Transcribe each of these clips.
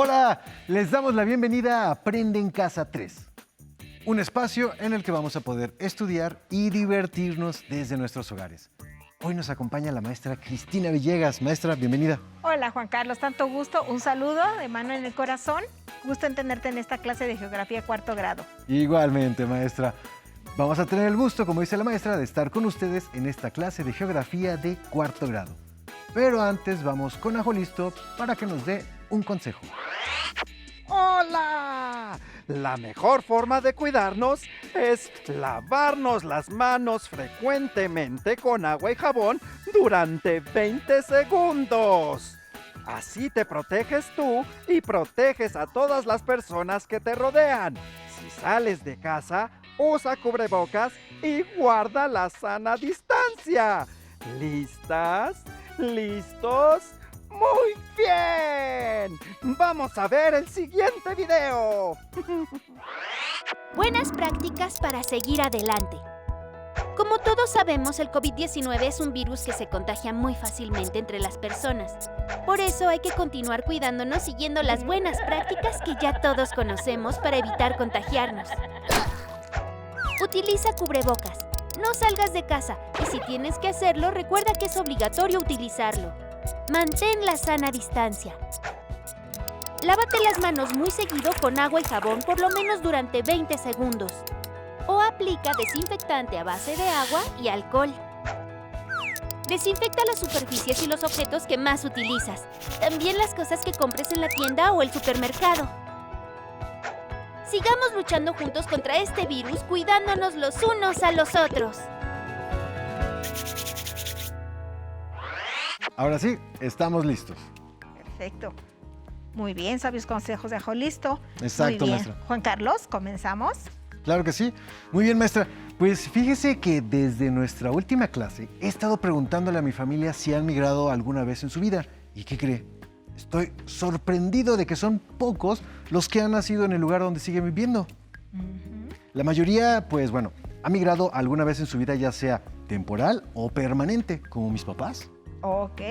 Hola, les damos la bienvenida a Aprende en Casa 3, un espacio en el que vamos a poder estudiar y divertirnos desde nuestros hogares. Hoy nos acompaña la maestra Cristina Villegas. Maestra, bienvenida. Hola Juan Carlos, tanto gusto, un saludo de mano en el corazón. Gusto en tenerte en esta clase de Geografía cuarto grado. Igualmente, maestra. Vamos a tener el gusto, como dice la maestra, de estar con ustedes en esta clase de Geografía de cuarto grado. Pero antes vamos con Ajo Listo para que nos dé un consejo. ¡Hola! La mejor forma de cuidarnos es lavarnos las manos frecuentemente con agua y jabón durante 20 segundos. Así te proteges tú y proteges a todas las personas que te rodean. Si sales de casa, usa cubrebocas y guarda la sana distancia. ¿Listas? ¿Listos? ¡Muy bien! ¡Vamos a ver el siguiente video! Buenas prácticas para seguir adelante. Como todos sabemos, el COVID-19 es un virus que se contagia muy fácilmente entre las personas. Por eso hay que continuar cuidándonos siguiendo las buenas prácticas que ya todos conocemos para evitar contagiarnos. Utiliza cubrebocas. No salgas de casa y si tienes que hacerlo, recuerda que es obligatorio utilizarlo. Mantén la sana distancia. Lávate las manos muy seguido con agua y jabón por lo menos durante 20 segundos. O aplica desinfectante a base de agua y alcohol. Desinfecta las superficies y los objetos que más utilizas. También las cosas que compres en la tienda o el supermercado. Sigamos luchando juntos contra este virus, cuidándonos los unos a los otros. Ahora sí, estamos listos. Perfecto. Muy bien, sabios consejos de Ajo Listo. Exacto, Muy bien. maestra. Juan Carlos, ¿comenzamos? Claro que sí. Muy bien, maestra. Pues fíjese que desde nuestra última clase he estado preguntándole a mi familia si han migrado alguna vez en su vida. ¿Y qué cree? Estoy sorprendido de que son pocos los que han nacido en el lugar donde siguen viviendo. La mayoría, pues bueno, ha migrado alguna vez en su vida, ya sea temporal o permanente, como mis papás. Ok.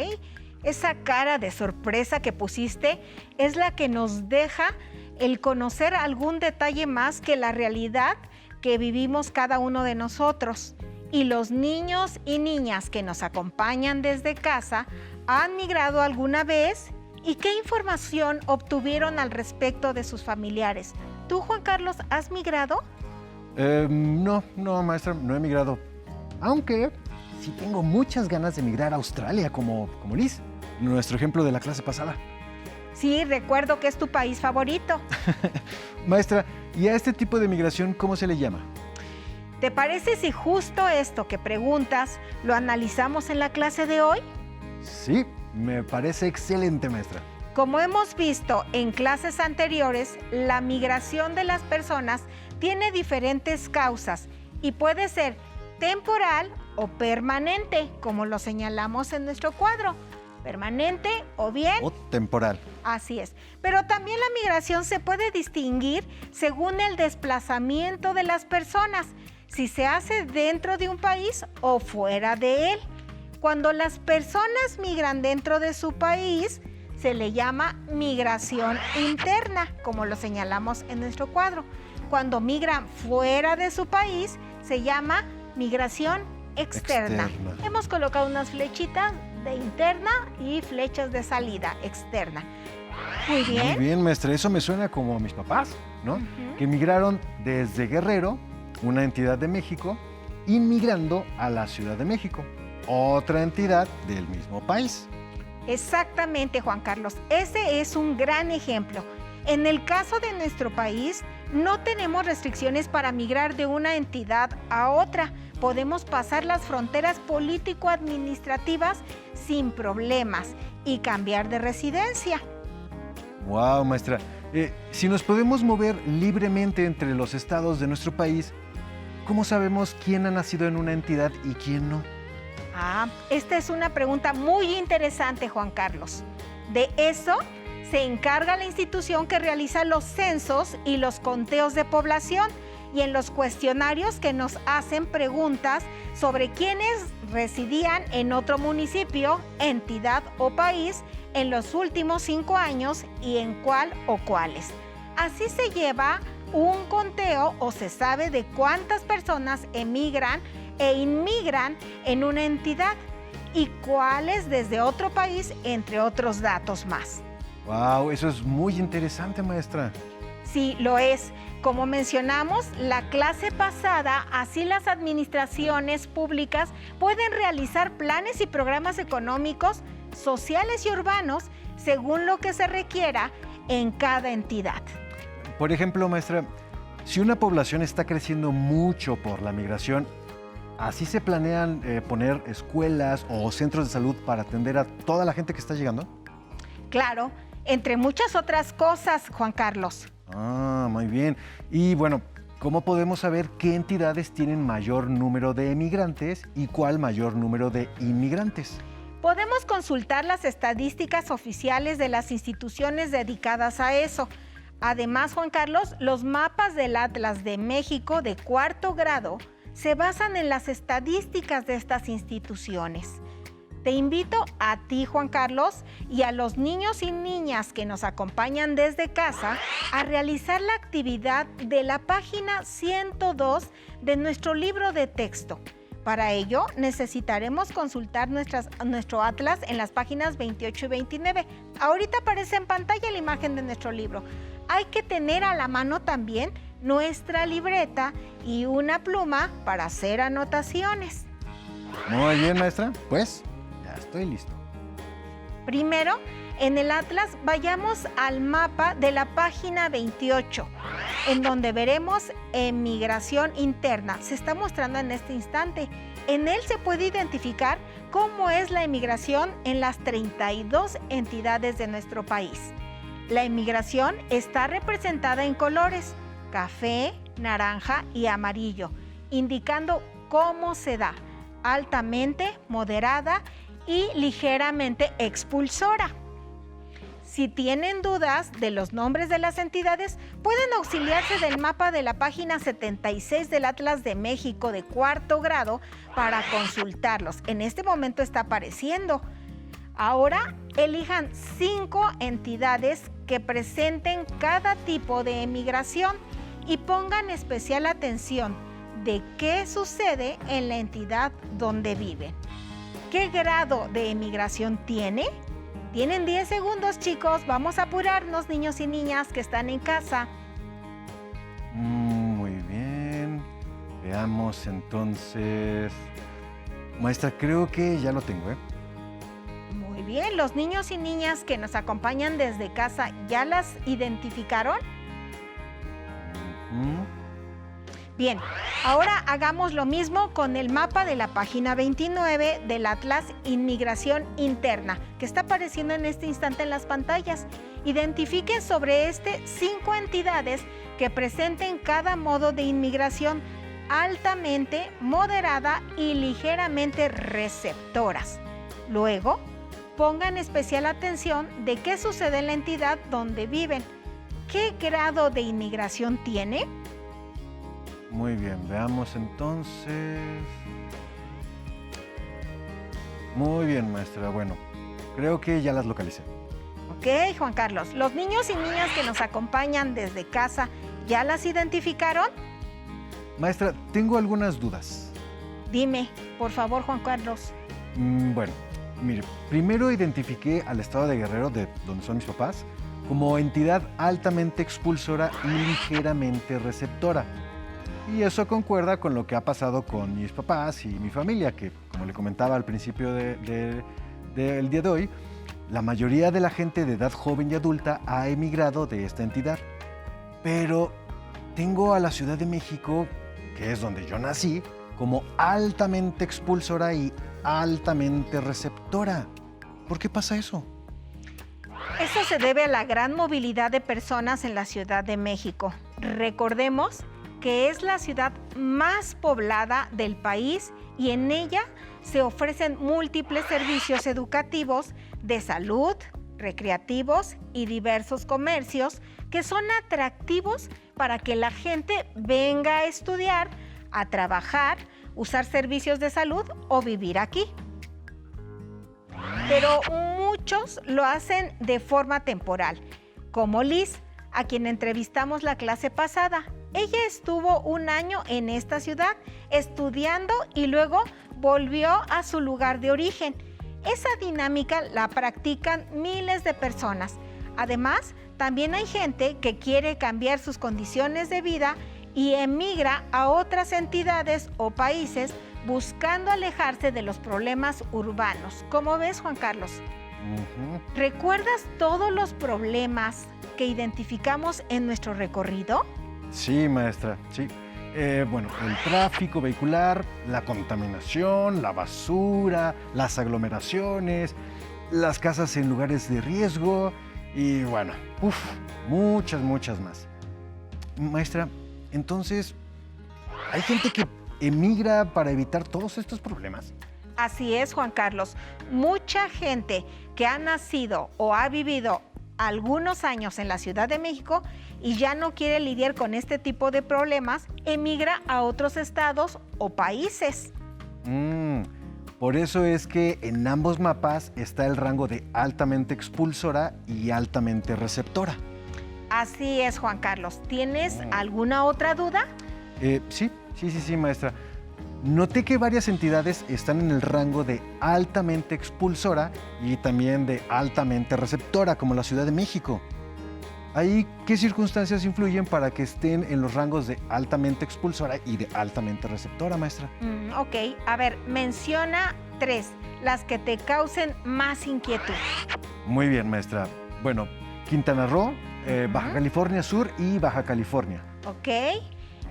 Esa cara de sorpresa que pusiste es la que nos deja el conocer algún detalle más que la realidad que vivimos cada uno de nosotros. Y los niños y niñas que nos acompañan desde casa han migrado alguna vez. ¿Y qué información obtuvieron al respecto de sus familiares? ¿Tú, Juan Carlos, has migrado? No, maestra, no he migrado. Aunque sí tengo muchas ganas de migrar a Australia, como Liz, nuestro ejemplo de la clase pasada. Sí, recuerdo que es tu país favorito. Maestra, ¿y a este tipo de migración cómo se le llama? ¿Te parece si justo esto que preguntas lo analizamos en la clase de hoy? Sí, me parece excelente, maestra. Como hemos visto en clases anteriores, la migración de las personas tiene diferentes causas y puede ser temporal o permanente, como lo señalamos en nuestro cuadro. Permanente o bien... O temporal. Así es. Pero también la migración se puede distinguir según el desplazamiento de las personas, si se hace dentro de un país o fuera de él. Cuando las personas migran dentro de su país, se le llama migración interna, como lo señalamos en nuestro cuadro. Cuando migran fuera de su país, se llama migración externa. Hemos colocado unas flechitas de interna y flechas de salida externa. Muy bien. Muy bien, maestra. Eso me suena como a mis papás, ¿no? Que migraron desde Guerrero, una entidad de México, inmigrando a la Ciudad de México, otra entidad del mismo país. Exactamente, Juan Carlos. Ese es un gran ejemplo. En el caso de nuestro país, no tenemos restricciones para migrar de una entidad a otra. Podemos pasar las fronteras político-administrativas sin problemas y cambiar de residencia. Wow, maestra. Si nos podemos mover libremente entre los estados de nuestro país, ¿cómo sabemos quién ha nacido en una entidad y quién no? Esta es una pregunta muy interesante, Juan Carlos. De eso se encarga la institución que realiza los censos y los conteos de población y en los cuestionarios que nos hacen preguntas sobre quiénes residían en otro municipio, entidad o país en los últimos 5 años y en cuál o cuáles. Así se lleva un conteo o se sabe de cuántas personas emigran e inmigran en una entidad y cuáles desde otro país, entre otros datos más. ¡Wow! Eso es muy interesante, maestra. Sí, lo es. Como mencionamos, la clase pasada, así las administraciones públicas pueden realizar planes y programas económicos, sociales y urbanos según lo que se requiera en cada entidad. Por ejemplo, maestra, si una población está creciendo mucho por la migración, ¿así se planean poner escuelas o centros de salud para atender a toda la gente que está llegando? Claro, entre muchas otras cosas, Juan Carlos. Ah, muy bien. Y bueno, ¿cómo podemos saber qué entidades tienen mayor número de emigrantes y cuál mayor número de inmigrantes? Podemos consultar las estadísticas oficiales de las instituciones dedicadas a eso. Además, Juan Carlos, los mapas del Atlas de México de 4º grado se basan en las estadísticas de estas instituciones. Te invito a ti, Juan Carlos, y a los niños y niñas que nos acompañan desde casa a realizar la actividad de la página 102 de nuestro libro de texto. Para ello, necesitaremos consultar nuestro atlas en las páginas 28 y 29. Ahorita aparece en pantalla la imagen de nuestro libro. Hay que tener a la mano también nuestra libreta y una pluma para hacer anotaciones. Muy bien, maestra. Pues, ya estoy listo. Primero, en el atlas vayamos al mapa de la página 28, en donde veremos emigración interna. Se está mostrando en este instante. En él se puede identificar cómo es la emigración en las 32 entidades de nuestro país. La emigración está representada en colores café, naranja y amarillo, indicando cómo se da: altamente, moderada y ligeramente expulsora. Si tienen dudas de los nombres de las entidades, pueden auxiliarse del mapa de la página 76 del Atlas de México de 4º grado para consultarlos. En este momento está apareciendo. Ahora elijan 5 entidades que presenten cada tipo de emigración y pongan especial atención de qué sucede en la entidad donde viven. ¿Qué grado de emigración tiene? Tienen 10 segundos, chicos. Vamos a apurarnos, niños y niñas que están en casa. Muy bien. Veamos entonces. Maestra, creo que ya lo tengo, ¿eh? Muy bien. Los niños y niñas que nos acompañan desde casa, ¿ya las identificaron? Bien, ahora hagamos lo mismo con el mapa de la página 29 del Atlas Inmigración Interna, que está apareciendo en este instante en las pantallas. Identifiquen sobre 5 entidades que presenten cada modo de inmigración: altamente, moderada y ligeramente receptoras. Luego, pongan especial atención de qué sucede en la entidad donde viven. ¿Qué grado de inmigración tiene? Muy bien, veamos entonces. Muy bien, maestra. Bueno, creo que ya las localicé. Ok, Juan Carlos. Los niños y niñas que nos acompañan desde casa, ¿ya las identificaron? Maestra, tengo algunas dudas. Dime, por favor, Juan Carlos. Bueno, mire, primero identifiqué al estado de Guerrero, de donde son mis papás, como entidad altamente expulsora y ligeramente receptora. Y eso concuerda con lo que ha pasado con mis papás y mi familia, que, como le comentaba al principio del día de hoy, la mayoría de la gente de edad joven y adulta ha emigrado de esta entidad. Pero tengo a la Ciudad de México, que es donde yo nací, como altamente expulsora y altamente receptora. ¿Por qué pasa eso? Eso se debe a la gran movilidad de personas en la Ciudad de México. Recordemos que es la ciudad más poblada del país y en ella se ofrecen múltiples servicios educativos, de salud, recreativos y diversos comercios que son atractivos para que la gente venga a estudiar, a trabajar, usar servicios de salud o vivir aquí. Pero muchos lo hacen de forma temporal, como Liz, a quien entrevistamos la clase pasada. Ella estuvo un año en esta ciudad estudiando y luego volvió a su lugar de origen. Esa dinámica la practican miles de personas. Además, también hay gente que quiere cambiar sus condiciones de vida y emigra a otras entidades o países buscando alejarse de los problemas urbanos. ¿Cómo ves, Juan Carlos? ¿Recuerdas todos los problemas que identificamos en nuestro recorrido? Sí, maestra, sí. Bueno, el tráfico vehicular, la contaminación, la basura, las aglomeraciones, las casas en lugares de riesgo y bueno, muchas más. Maestra, entonces, ¿hay gente que emigra para evitar todos estos problemas? Así es, Juan Carlos. Mucha gente que ha nacido o ha vivido algunos años en la Ciudad de México y ya no quiere lidiar con este tipo de problemas, emigra a otros estados o países. Por eso es que en ambos mapas está el rango de altamente expulsora y altamente receptora. Así es, Juan Carlos. ¿Tienes alguna otra duda? Sí, maestra. Noté que varias entidades están en el rango de altamente expulsora y también de altamente receptora, como la Ciudad de México. ¿Ahí qué circunstancias influyen para que estén en los rangos de altamente expulsora y de altamente receptora, maestra? Ok, a ver, menciona 3, las que te causen más inquietud. Muy bien, maestra. Bueno, Quintana Roo, Baja California Sur y Baja California. Ok.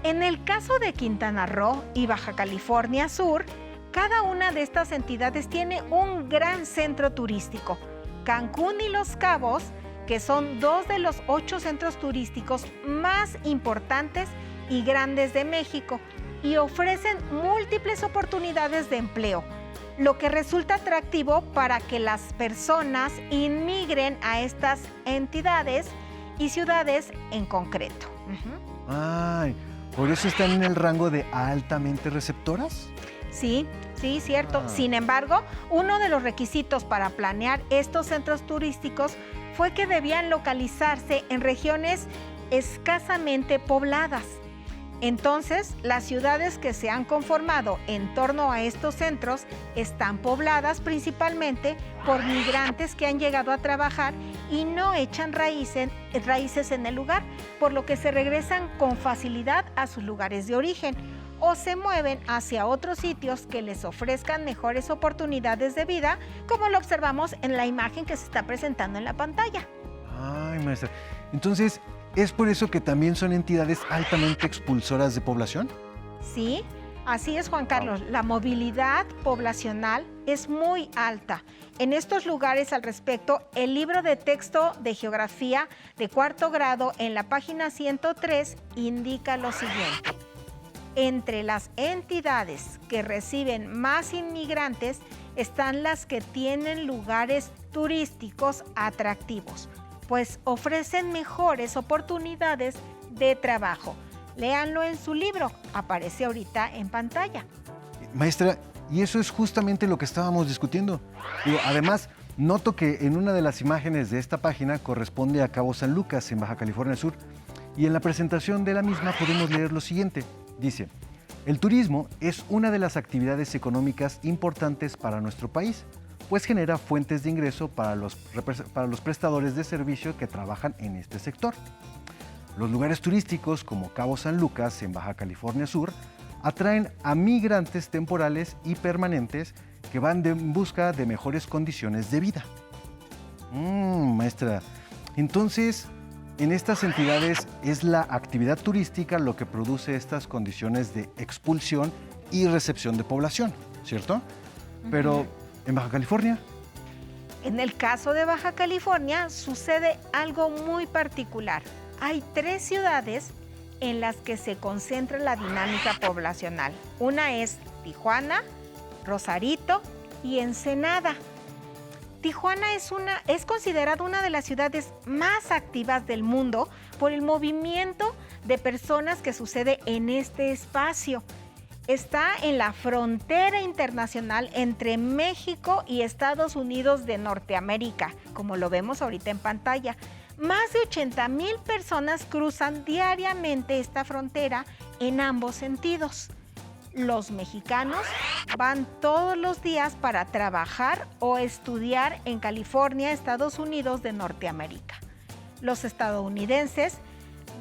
En el caso de Quintana Roo y Baja California Sur, cada una de estas entidades tiene un gran centro turístico. Cancún y Los Cabos, que son 2 de los 8 centros turísticos más importantes y grandes de México, y ofrecen múltiples oportunidades de empleo, lo que resulta atractivo para que las personas inmigren a estas entidades y ciudades en concreto. Ay, ¿por eso están en el rango de altamente receptoras? Sí, cierto. Sin embargo, uno de los requisitos para planear estos centros turísticos fue que debían localizarse en regiones escasamente pobladas. Entonces, las ciudades que se han conformado en torno a estos centros están pobladas principalmente por migrantes que han llegado a trabajar y no echan raíces en el lugar, por lo que se regresan con facilidad a sus lugares de origen o se mueven hacia otros sitios que les ofrezcan mejores oportunidades de vida, como lo observamos en la imagen que se está presentando en la pantalla. Ay, maestra. Entonces, ¿es por eso que también son entidades altamente expulsoras de población? Sí, así es, Juan Carlos. La movilidad poblacional es muy alta. En estos lugares al respecto, el libro de texto de geografía de 4º grado en la página 103 indica lo siguiente. Entre las entidades que reciben más inmigrantes están las que tienen lugares turísticos atractivos, pues ofrecen mejores oportunidades de trabajo. Léanlo en su libro, aparece ahorita en pantalla. Maestra, y eso es justamente lo que estábamos discutiendo. Además, noto que en una de las imágenes de esta página corresponde a Cabo San Lucas, en Baja California Sur, y en la presentación de la misma podemos leer lo siguiente. Dice, el turismo es una de las actividades económicas importantes para nuestro país, pues genera fuentes de ingreso para los prestadores de servicio que trabajan en este sector. Los lugares turísticos como Cabo San Lucas en Baja California Sur atraen a migrantes temporales y permanentes que van en busca de mejores condiciones de vida. Maestra, entonces, en estas entidades es la actividad turística lo que produce estas condiciones de expulsión y recepción de población, ¿cierto? Pero, ¿en Baja California? En el caso de Baja California sucede algo muy particular. Hay 3 ciudades en las que se concentra la dinámica poblacional. Una es Tijuana, Rosarito y Ensenada. Tijuana es considerada una de las ciudades más activas del mundo por el movimiento de personas que sucede en este espacio. Está en la frontera internacional entre México y Estados Unidos de Norteamérica, como lo vemos ahorita en pantalla. Más de 80,000 personas cruzan diariamente esta frontera en ambos sentidos. Los mexicanos van todos los días para trabajar o estudiar en California, Estados Unidos de Norteamérica. Los estadounidenses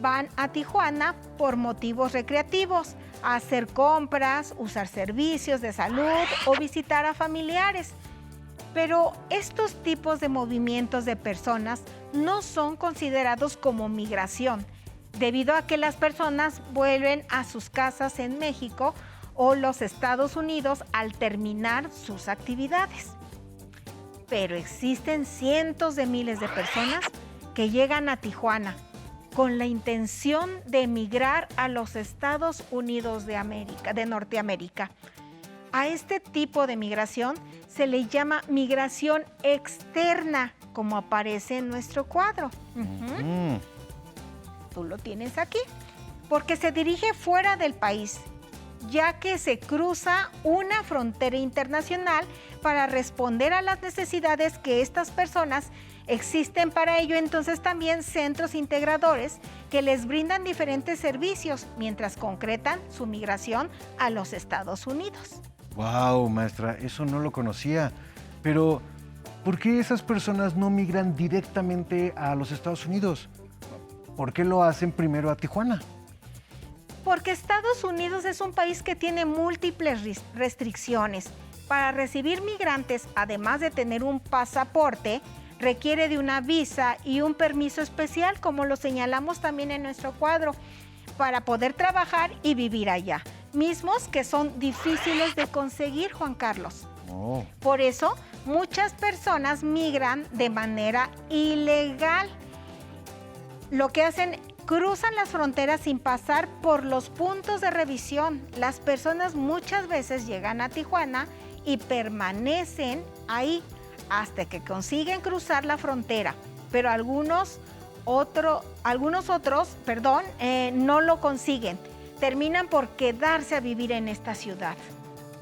van a Tijuana por motivos recreativos, a hacer compras, usar servicios de salud o visitar a familiares. Pero estos tipos de movimientos de personas no son considerados como migración, debido a que las personas vuelven a sus casas en México o los Estados Unidos al terminar sus actividades. Pero existen cientos de miles de personas que llegan a Tijuana con la intención de emigrar a los Estados Unidos de Norteamérica. A este tipo de migración se le llama migración externa, como aparece en nuestro cuadro. Tú lo tienes aquí, porque se dirige fuera del país, ya que se cruza una frontera internacional para responder a las necesidades que estas personas existen. Para ello, entonces, también centros integradores que les brindan diferentes servicios mientras concretan su migración a los Estados Unidos. Wow, maestra, eso no lo conocía. Pero, ¿por qué esas personas no migran directamente a los Estados Unidos? ¿Por qué lo hacen primero a Tijuana? Porque Estados Unidos es un país que tiene múltiples restricciones. Para recibir migrantes, además de tener un pasaporte, requiere de una visa y un permiso especial, como lo señalamos también en nuestro cuadro, para poder trabajar y vivir allá, mismos que son difíciles de conseguir, Juan Carlos. Oh. Por eso, muchas personas migran de manera ilegal. Lo que hacen, cruzan las fronteras sin pasar por los puntos de revisión. Las personas muchas veces llegan a Tijuana y permanecen ahí hasta que consiguen cruzar la frontera, pero algunos otros no lo consiguen. Terminan por quedarse a vivir en esta ciudad.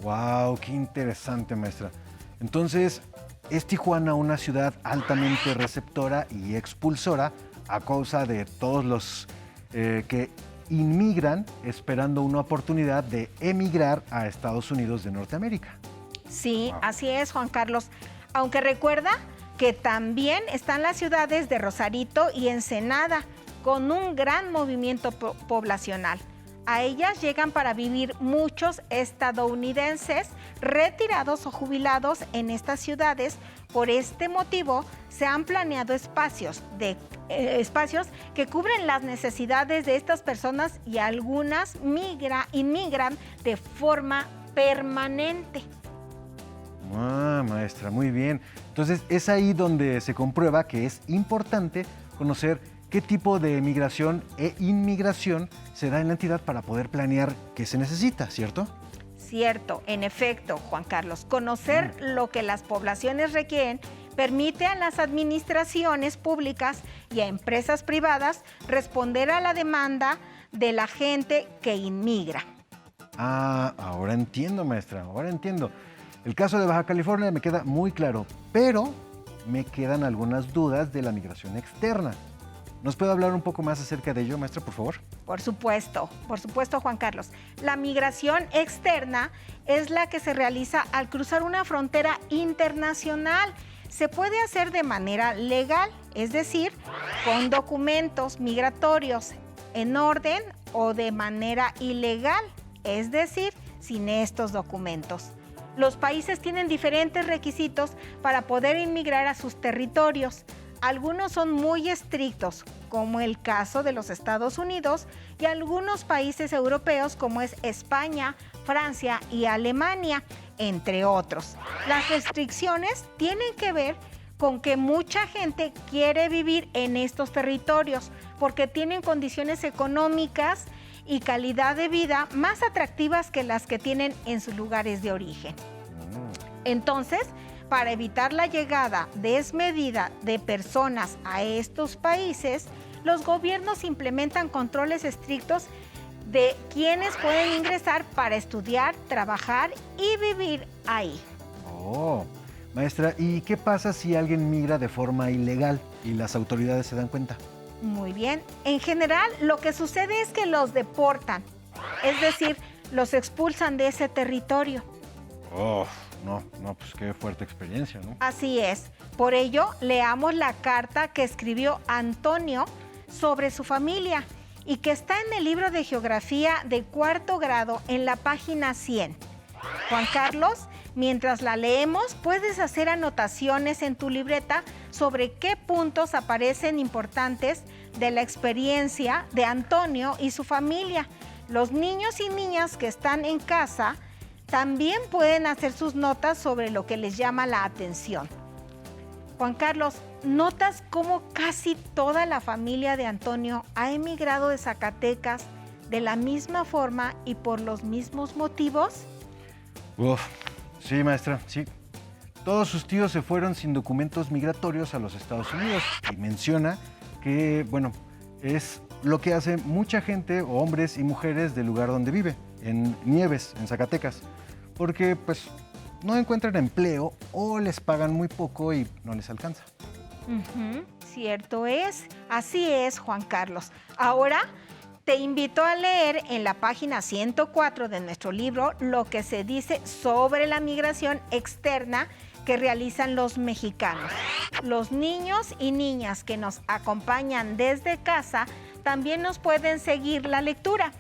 Wow, qué interesante, maestra. Entonces, ¿es Tijuana una ciudad altamente receptora y expulsora a causa de todos los que inmigran esperando una oportunidad de emigrar a Estados Unidos de Norteamérica? Sí, así es, Juan Carlos. Aunque recuerda que también están las ciudades de Rosarito y Ensenada, con un gran movimiento poblacional. A ellas llegan para vivir muchos estadounidenses retirados o jubilados en estas ciudades. Por este motivo, se han planeado espacios que cubren las necesidades de estas personas y algunas inmigran de forma permanente. Ah, maestra, muy bien. Entonces, es ahí donde se comprueba que es importante conocer qué tipo de migración e inmigración se da en la entidad para poder planear qué se necesita, ¿cierto? Cierto, en efecto, Juan Carlos. Conocer lo que las poblaciones requieren permite a las administraciones públicas y a empresas privadas responder a la demanda de la gente que inmigra. Ah, ahora entiendo, maestra, ahora entiendo. El caso de Baja California me queda muy claro, pero me quedan algunas dudas de la migración externa. ¿Nos puede hablar un poco más acerca de ello, maestra, por favor? Por supuesto, Juan Carlos. La migración externa es la que se realiza al cruzar una frontera internacional. Se puede hacer de manera legal, es decir, con documentos migratorios en orden, o de manera ilegal, es decir, sin estos documentos. Los países tienen diferentes requisitos para poder inmigrar a sus territorios. Algunos son muy estrictos, como el caso de los Estados Unidos, y algunos países europeos, como es España, Francia y Alemania, entre otros. Las restricciones tienen que ver con que mucha gente quiere vivir en estos territorios porque tienen condiciones económicas y calidad de vida más atractivas que las que tienen en sus lugares de origen. Entonces, Para evitar la llegada desmedida de personas a estos países, los gobiernos implementan controles estrictos de quienes pueden ingresar para estudiar, trabajar y vivir ahí. Oh, maestra, ¿y qué pasa si alguien migra de forma ilegal y las autoridades se dan cuenta? Muy bien. En general, lo que sucede es que los deportan, es decir, los expulsan de ese territorio. Oh, no, pues qué fuerte experiencia, ¿no? Así es. Por ello, leamos la carta que escribió Antonio sobre su familia y que está en el libro de geografía de 4º grado en la página 100. Juan Carlos, mientras la leemos, puedes hacer anotaciones en tu libreta sobre qué puntos aparecen importantes de la experiencia de Antonio y su familia. Los niños y niñas que están en casa también pueden hacer sus notas sobre lo que les llama la atención. Juan Carlos, ¿notas cómo casi toda la familia de Antonio ha emigrado de Zacatecas de la misma forma y por los mismos motivos? Uf, sí, maestra, sí. Todos sus tíos se fueron sin documentos migratorios a los Estados Unidos y menciona que, bueno, es lo que hace mucha gente, hombres y mujeres del lugar donde vive, en Nieves, en Zacatecas, porque pues no encuentran empleo o les pagan muy poco y no les alcanza. Cierto es, así es, Juan Carlos. Ahora te invito a leer en la página 104 de nuestro libro lo que se dice sobre la migración externa que realizan los mexicanos. Los niños y niñas que nos acompañan desde casa también nos pueden seguir la lectura.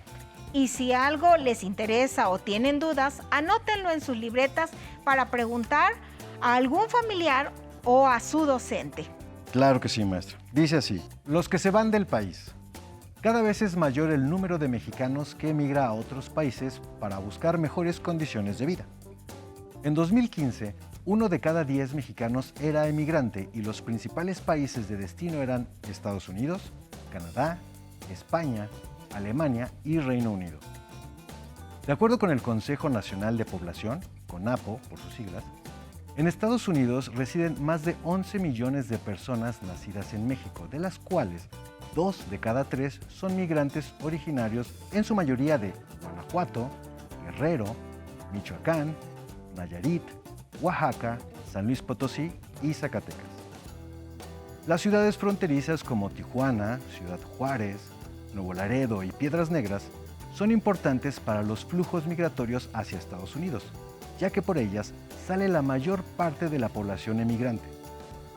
Y si algo les interesa o tienen dudas, anótenlo en sus libretas para preguntar a algún familiar o a su docente. Claro que sí, maestra. Dice así: los que se van del país. Cada vez es mayor el número de mexicanos que emigra a otros países para buscar mejores condiciones de vida. En 2015, 1 de cada 10 mexicanos era emigrante y los principales países de destino eran Estados Unidos, Canadá, España, Alemania y Reino Unido. De acuerdo con el Consejo Nacional de Población, CONAPO por sus siglas, en Estados Unidos residen más de 11 millones de personas nacidas en México, de las cuales 2 de cada 3 son migrantes originarios, en su mayoría de Guanajuato, Guerrero, Michoacán, Nayarit, Oaxaca, San Luis Potosí y Zacatecas. Las ciudades fronterizas como Tijuana, Ciudad Juárez, Nuevo Laredo y Piedras Negras son importantes para los flujos migratorios hacia Estados Unidos, ya que por ellas sale la mayor parte de la población emigrante.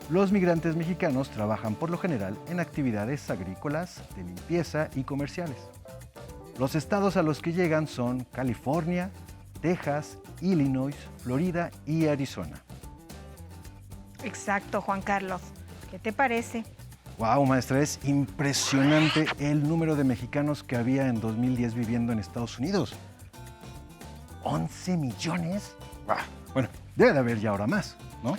Los migrantes mexicanos trabajan por lo general en actividades agrícolas, de limpieza y comerciales. Los estados a los que llegan son California, Texas, Illinois, Florida y Arizona. Exacto, Juan Carlos. ¿Qué te parece? Wow, maestra, es impresionante el número de mexicanos que había en 2010 viviendo en Estados Unidos. ¿11 millones? Bueno, debe de haber ya ahora más, ¿no?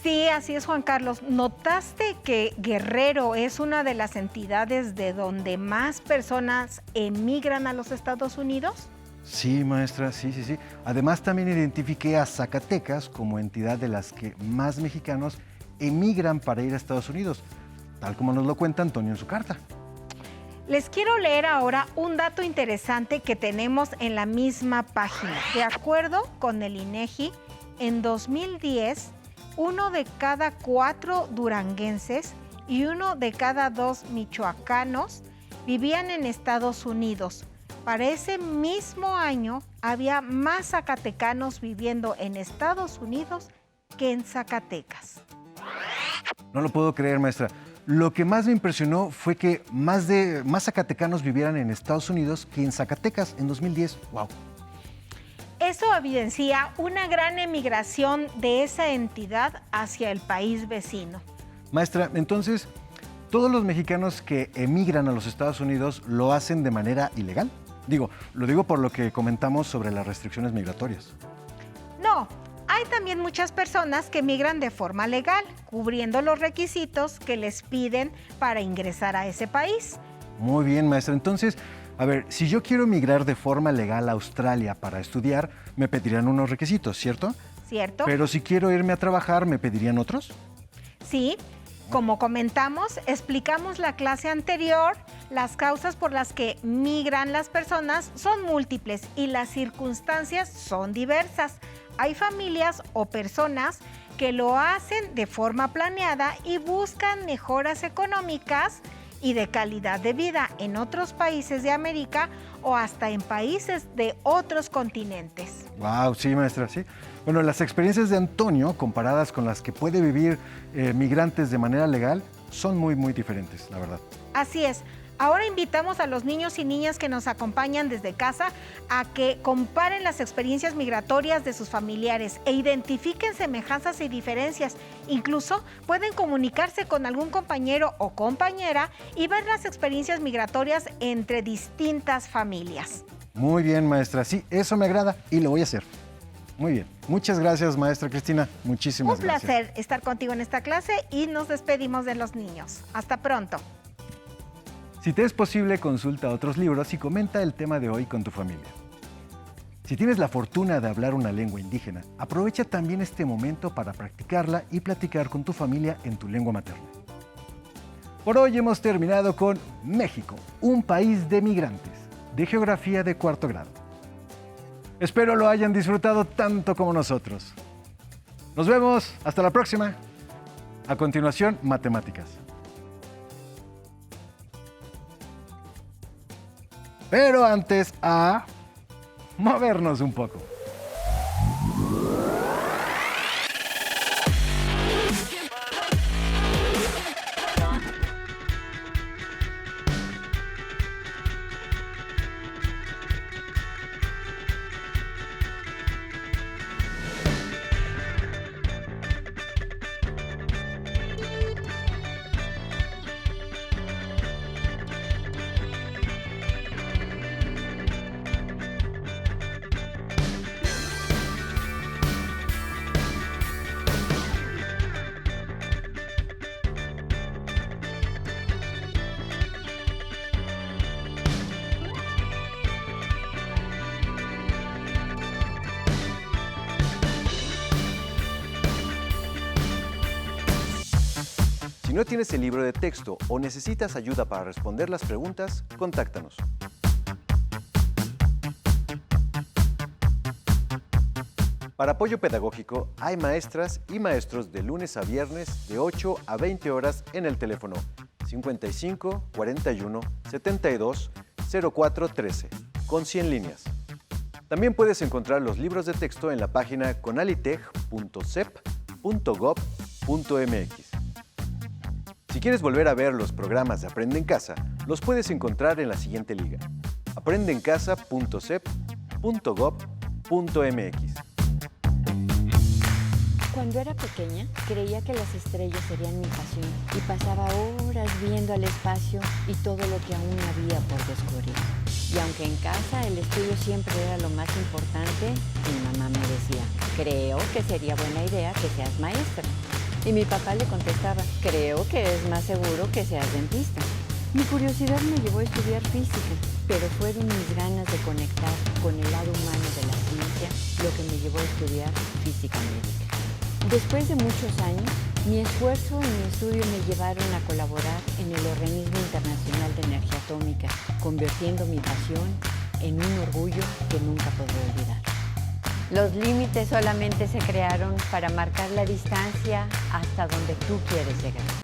Sí, así es, Juan Carlos. ¿Notaste que Guerrero es una de las entidades de donde más personas emigran a los Estados Unidos? Sí, maestra, sí. Además, también identifiqué a Zacatecas como entidad de las que más mexicanos emigran para ir a Estados Unidos, tal como nos lo cuenta Antonio en su carta. Les quiero leer ahora un dato interesante que tenemos en la misma página. De acuerdo con el INEGI, en 2010, 1 de cada 4 duranguenses y 1 de cada 2 michoacanos vivían en Estados Unidos. Para ese mismo año, había más zacatecanos viviendo en Estados Unidos que en Zacatecas. No lo puedo creer, maestra. Lo que más me impresionó fue que más zacatecanos vivieran en Estados Unidos que en Zacatecas en 2010. ¡Wow! Eso evidencia una gran emigración de esa entidad hacia el país vecino. Maestra, entonces, ¿todos los mexicanos que emigran a los Estados Unidos lo hacen de manera ilegal? Lo digo por lo que comentamos sobre las restricciones migratorias. No, hay también muchas personas que migran de forma legal, cubriendo los requisitos que les piden para ingresar a ese país. Muy bien, maestra. Entonces, a ver, si yo quiero migrar de forma legal a Australia para estudiar, me pedirán unos requisitos, ¿cierto? ¿cierto? Pero si quiero irme a trabajar, ¿me pedirían otros? Sí, como comentamos, explicamos la clase anterior, las causas por las que migran las personas son múltiples y las circunstancias son diversas. Hay familias o personas que lo hacen de forma planeada y buscan mejoras económicas y de calidad de vida en otros países de América o hasta en países de otros continentes. Wow, sí, maestra, sí. Bueno, las experiencias de Antonio, comparadas con las que puede vivir migrantes de manera legal, son muy, muy diferentes, la verdad. Así es. Ahora invitamos a los niños y niñas que nos acompañan desde casa a que comparen las experiencias migratorias de sus familiares e identifiquen semejanzas y diferencias. Incluso pueden comunicarse con algún compañero o compañera y ver las experiencias migratorias entre distintas familias. Muy bien, maestra. Sí, eso me agrada y lo voy a hacer. Muy bien. Muchas gracias, maestra Cristina. Muchísimas gracias. Un placer estar contigo en esta clase y nos despedimos de los niños. Hasta pronto. Si te es posible, consulta otros libros y comenta el tema de hoy con tu familia. Si tienes la fortuna de hablar una lengua indígena, aprovecha también este momento para practicarla y platicar con tu familia en tu lengua materna. Por hoy hemos terminado con México, un país de migrantes, de geografía de cuarto grado. Espero lo hayan disfrutado tanto como nosotros. Nos vemos, hasta la próxima. A continuación, matemáticas. Pero antes, a movernos un poco. Si no tienes el libro de texto o necesitas ayuda para responder las preguntas, contáctanos. Para apoyo pedagógico, hay maestras y maestros de lunes a viernes de 8 a 20 horas en el teléfono 55 41 72 04 13, con 100 líneas. También puedes encontrar los libros de texto en la página conalitech.sep.gov.mx. Si quieres volver a ver los programas de Aprende en Casa, los puedes encontrar en la siguiente liga: aprendeencasa.sep.gov.mx. Cuando era pequeña, creía que las estrellas serían mi pasión y pasaba horas viendo al espacio y todo lo que aún había por descubrir. Y aunque en casa el estudio siempre era lo más importante, mi mamá me decía, creo que sería buena idea que seas maestra. Y mi papá le contestaba, creo que es más seguro que seas dentista. Mi curiosidad me llevó a estudiar física, pero fueron mis ganas de conectar con el lado humano de la ciencia lo que me llevó a estudiar física médica. Después de muchos años, mi esfuerzo y mi estudio me llevaron a colaborar en el Organismo Internacional de Energía Atómica, convirtiendo mi pasión en un orgullo que nunca podré olvidar. Los límites solamente se crearon para marcar la distancia hasta donde tú quieres llegar.